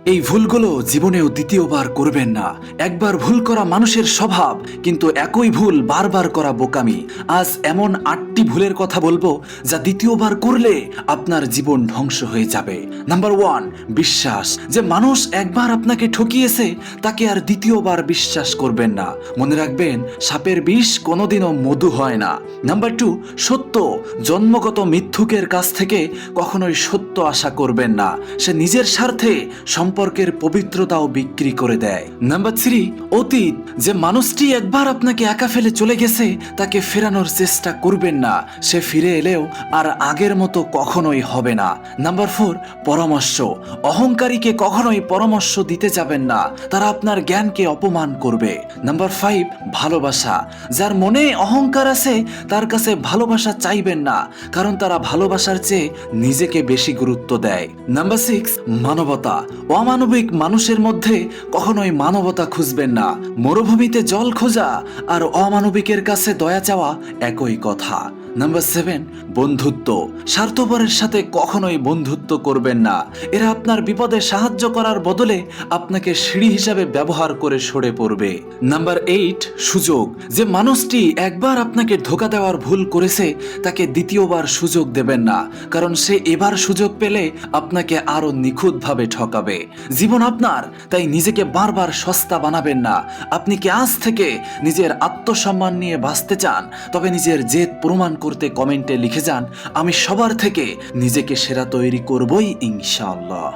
এই ভুলগুলো জীবনেও দ্বিতীয়বার করবেন না। একবার ভুল করা মানুষের স্বভাব, কিন্তু একই ভুল বারবার করা বোকামি। আজ এমন 8টি ভুলের কথা বলবো যা দ্বিতীয়বার করলে আপনার জীবন ধ্বংস হয়ে যাবে। নাম্বার 1, বিশ্বাস। যে মানুষ একবার আপনাকে ঠকিয়েছে তাকে আর দ্বিতীয়বার বিশ্বাস করবেন না। মনে রাখবেন, সাপের বিষ কোনোদিনও মধু হয় না। নাম্বার 2, সত্য। জন্মগত মিথ্যুকের কাছ থেকে কখনোই সত্য আশা করবেন না। সে নিজের স্বার্থে সম্পর্কের পবিত্রতাও বিক্রি করে দেয়। নাম্বার 3, অতীত। যে মানুষটি একবার আপনাকে একা ফেলে চলে গেছে তাকে ফেরানোর চেষ্টা করবেন না। সে ফিরে এলেও আর আগের মতো কখনোই হবে না। নাম্বার 4, পরামর্শ। অহংকারীকে কখনোই পরামর্শ দিতে যাবেন না, তারা আপনার জ্ঞানকে অপমান করবে। নাম্বার 5, ভালোবাসা। যার মনে অহংকার আছে তার কাছে ভালোবাসা চাইবেন না, কারণ তারা ভালোবাসার চেয়ে নিজেকে বেশি গুরুত্ব দেয়। নাম্বার 6, মানবতা। অমানবিক মানুষের মধ্যে কখনোই মানবতা খুঁজবেন না। মরুভূমিতে জল খোঁজা আর অমানবিকের কাছে দয়া চাওয়া একই কথা। নাম্বার 7, বন্ধুত্ব। স্বার্থপরের সাথে কখনোই বন্ধুত্ব করবেন না। এরা আপনার বিপদে সাহায্য করার বদলে আপনাকে সিঁড়ি হিসাবে ব্যবহার করে সরে পড়বে। নাম্বার 8, সুযোগ। যে মানুষটি একবার আপনাকে ধোঁকা দেওয়ার ভুল করেছে তাকে দ্বিতীয়বার সুযোগ দেবেন না, কারণ সে এবার সুযোগ পেলে আপনাকে আরো নিখুঁতভাবে ঠকাবে। জীবন আপনার, তাই নিজেকে বারবার সস্তা বানাবেন না। আপনি কি আজ থেকে নিজের আত্মসম্মান নিয়ে বাঁচতে চান? তবে নিজের জেদ প্রমাণ করতে কমেন্টে লিখে যান, আমি সবার থেকে নিজেকে সেরা তৈরি করবই ইনশাআল্লাহ।